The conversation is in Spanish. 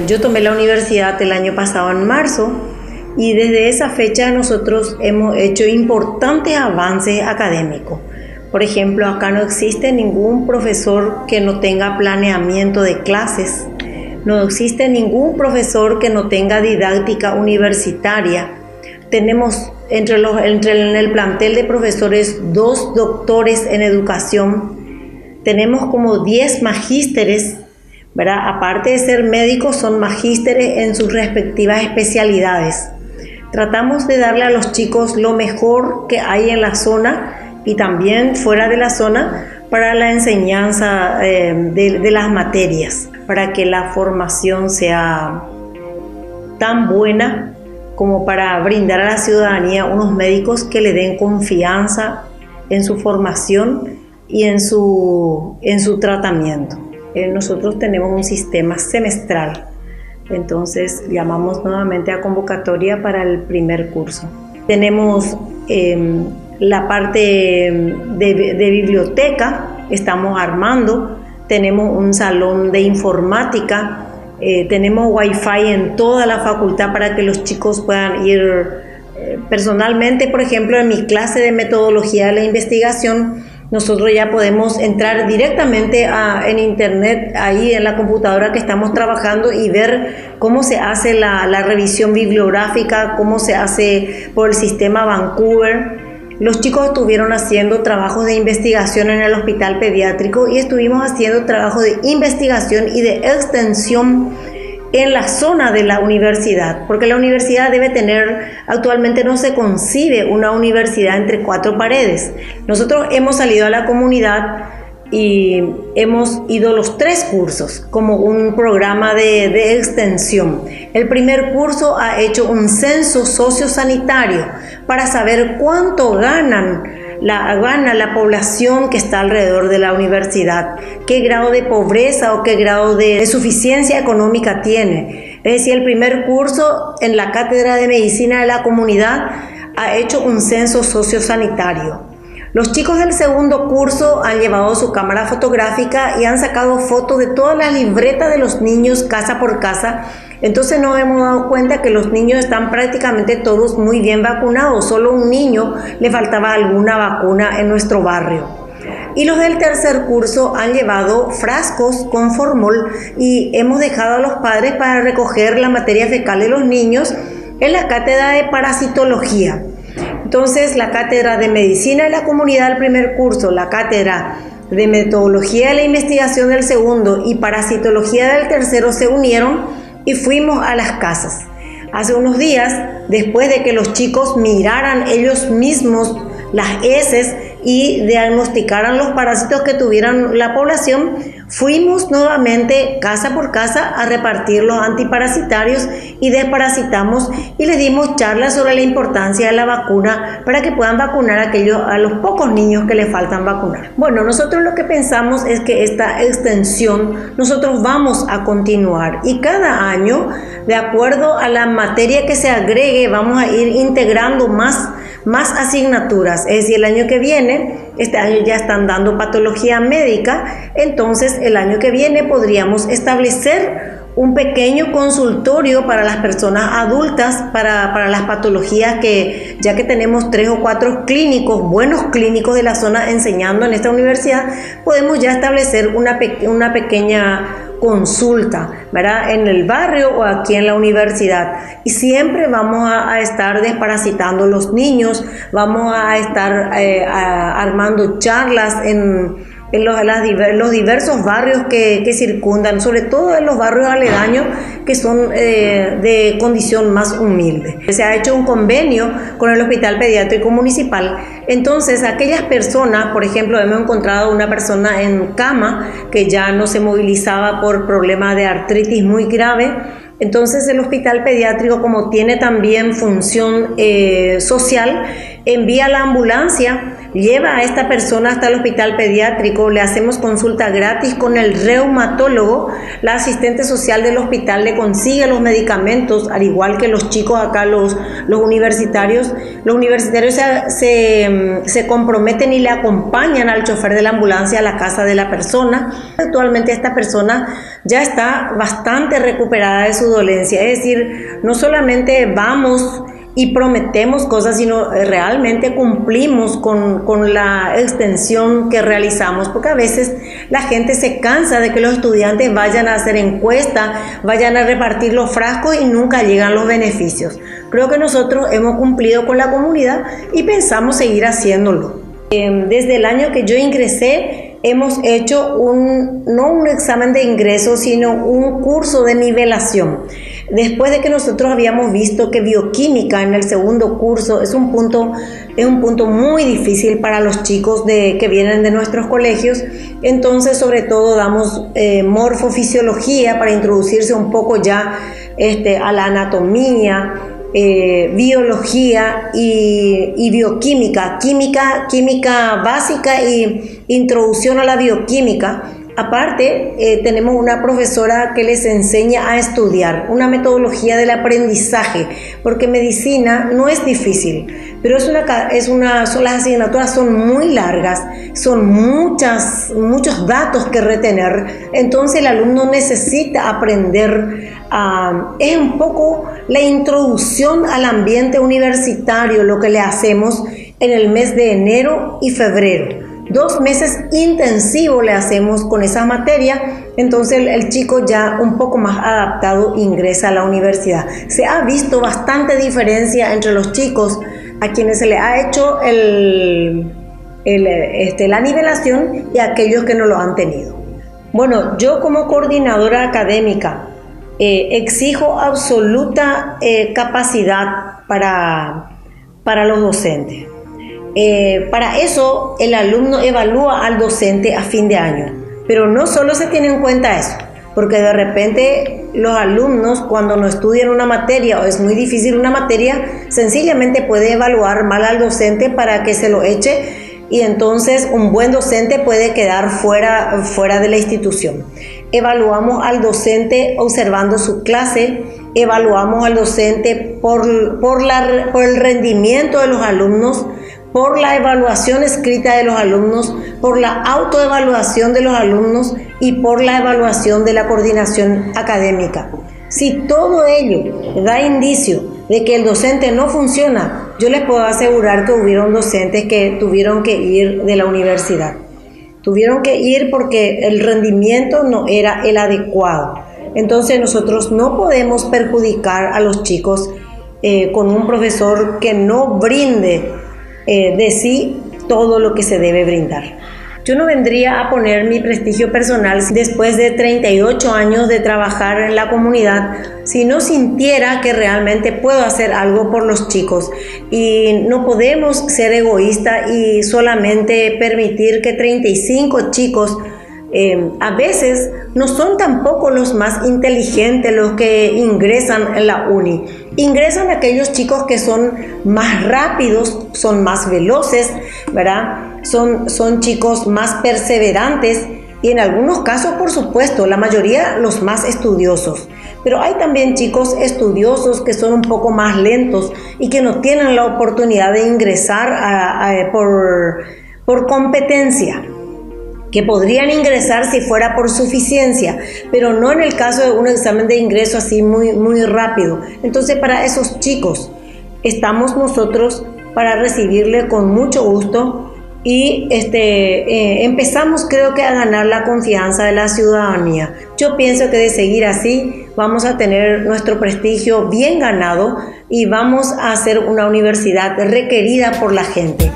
Yo tomé la universidad el año pasado en marzo y desde esa fecha nosotros hemos hecho importantes avances académicos. Por ejemplo, acá no existe ningún profesor que no tenga planeamiento de clases, no existe ningún profesor que no tenga didáctica universitaria. Tenemos en el plantel de profesores 2 doctores en educación, tenemos como 10 magísteres, ¿verdad? Aparte de ser médicos, son magísteres en sus respectivas especialidades. Tratamos de darle a los chicos lo mejor que hay en la zona y también fuera de la zona para la enseñanza de las materias, para que la formación sea tan buena como para brindar a la ciudadanía unos médicos que le den confianza en su formación y en su tratamiento. Nosotros tenemos un sistema semestral, entonces llamamos nuevamente a convocatoria para el primer curso. Tenemos la parte de biblioteca, estamos armando, tenemos un salón de informática, tenemos wifi en toda la facultad para que los chicos puedan ir personalmente. Por ejemplo, en mi clase de metodología de la investigación, nosotros ya podemos entrar directamente en internet, ahí en la computadora que estamos trabajando, y ver cómo se hace la revisión bibliográfica, cómo se hace por el sistema Vancouver. Los chicos estuvieron haciendo trabajos de investigación en el hospital pediátrico y estuvimos haciendo trabajos de investigación y de extensión en la zona de la universidad, porque la universidad debe tener, actualmente no se concibe una universidad entre 4 paredes. Nosotros hemos salido a la comunidad y hemos ido los 3 cursos como un programa de extensión. El primer curso ha hecho un censo sociosanitario para saber cuánto gana la población que está alrededor de la universidad, qué grado de pobreza o qué grado de suficiencia económica tiene. Es decir, el primer curso en la Cátedra de Medicina de la Comunidad ha hecho un censo sociosanitario. Los chicos del segundo curso han llevado su cámara fotográfica y han sacado fotos de todas las libretas de los niños casa por casa. Entonces nos hemos dado cuenta que los niños están prácticamente todos muy bien vacunados. Solo un niño le faltaba alguna vacuna en nuestro barrio. Y los del tercer curso han llevado frascos con formol y hemos dejado a los padres para recoger la materia fecal de los niños en la cátedra de parasitología. Entonces, la cátedra de medicina de la comunidad del primer curso, la cátedra de metodología de la investigación del segundo y parasitología del tercero se unieron y fuimos a las casas. Hace unos días, después de que los chicos miraran ellos mismos las heces y diagnosticaran los parásitos que tuvieran la población, fuimos nuevamente casa por casa a repartir los antiparasitarios y desparasitamos y les dimos charlas sobre la importancia de la vacuna para que puedan vacunar a los pocos niños que les faltan vacunar. Bueno, nosotros lo que pensamos es que esta extensión nosotros vamos a continuar y cada año, de acuerdo a la materia que se agregue, vamos a ir integrando más asignaturas. Es decir, el año que viene, este año ya están dando patología médica, entonces el año que viene podríamos establecer un pequeño consultorio para las personas adultas, para las patologías que, ya que tenemos 3 o 4 clínicos, buenos clínicos de la zona enseñando en esta universidad, podemos ya establecer una pequeña consulta, ¿verdad? En el barrio o aquí en la universidad. Y siempre vamos a estar desparasitando los niños, vamos a estar armando charlas en los diversos barrios que circundan, sobre todo en los barrios aledaños que son de condición más humilde. Se ha hecho un convenio con el Hospital Pediátrico Municipal, entonces aquellas personas, por ejemplo, hemos encontrado una persona en cama que ya no se movilizaba por problemas de artritis muy grave. Entonces el hospital pediátrico, como tiene también función social, envía la ambulancia lleva a esta persona hasta el hospital pediátrico, le hacemos consulta gratis con el reumatólogo, la asistente social del hospital le consigue los medicamentos, al igual que los chicos acá, los universitarios. Los universitarios se comprometen y le acompañan al chofer de la ambulancia a la casa de la persona. Actualmente esta persona ya está bastante recuperada de su dolencia, es decir, no solamente vamos y prometemos cosas, sino realmente cumplimos con la extensión que realizamos, porque a veces la gente se cansa de que los estudiantes vayan a hacer encuesta, vayan a repartir los frascos y nunca llegan los beneficios. Creo que nosotros hemos cumplido con la comunidad y pensamos seguir haciéndolo. Desde el año que yo ingresé, hemos hecho no un examen de ingreso, sino un curso de nivelación. Después de que nosotros habíamos visto que bioquímica en el segundo curso es un punto muy difícil para los chicos que vienen de nuestros colegios, entonces sobre todo damos morfofisiología para introducirse un poco ya a la anatomía, biología y bioquímica, química básica y introducción a la bioquímica. Aparte, tenemos una profesora que les enseña a estudiar, una metodología del aprendizaje, porque medicina no es difícil, pero las asignaturas son muy largas, son muchos datos que retener, entonces el alumno necesita aprender. Es un poco la introducción al ambiente universitario lo que le hacemos en el mes de enero y febrero. 2 meses intensivos le hacemos con esa materia, entonces el chico ya un poco más adaptado ingresa a la universidad. Se ha visto bastante diferencia entre los chicos a quienes se les ha hecho la nivelación y a aquellos que no lo han tenido. Bueno, yo como coordinadora académica exijo absoluta capacidad para los docentes. Para eso el alumno evalúa al docente a fin de año, pero no solo se tiene en cuenta eso, porque de repente los alumnos cuando no estudian una materia o es muy difícil una materia, sencillamente puede evaluar mal al docente para que se lo eche y entonces un buen docente puede quedar fuera de la institución. Evaluamos al docente observando su clase, evaluamos al docente por el rendimiento de los alumnos, por la evaluación escrita de los alumnos, por la autoevaluación de los alumnos y por la evaluación de la coordinación académica. Si todo ello da indicio de que el docente no funciona, yo les puedo asegurar que hubieron docentes que tuvieron que ir de la universidad. Tuvieron que ir porque el rendimiento no era el adecuado. Entonces nosotros no podemos perjudicar a los chicos con un profesor que no brinde de sí todo lo que se debe brindar. Yo no vendría a poner mi prestigio personal después de 38 años de trabajar en la comunidad si no sintiera que realmente puedo hacer algo por los chicos. Y no podemos ser egoístas y solamente permitir que 35 chicos a veces no son tampoco los más inteligentes los que ingresan en la uni. Ingresan aquellos chicos que son más rápidos, son más veloces, ¿verdad? Son chicos más perseverantes y en algunos casos, por supuesto, la mayoría los más estudiosos. Pero hay también chicos estudiosos que son un poco más lentos y que no tienen la oportunidad de ingresar por competencia, que podrían ingresar si fuera por suficiencia, pero no en el caso de un examen de ingreso así muy rápido. Entonces, para esos chicos estamos nosotros para recibirle con mucho gusto y empezamos, creo que, a ganar la confianza de la ciudadanía. Yo pienso que de seguir así vamos a tener nuestro prestigio bien ganado y vamos a ser una universidad requerida por la gente.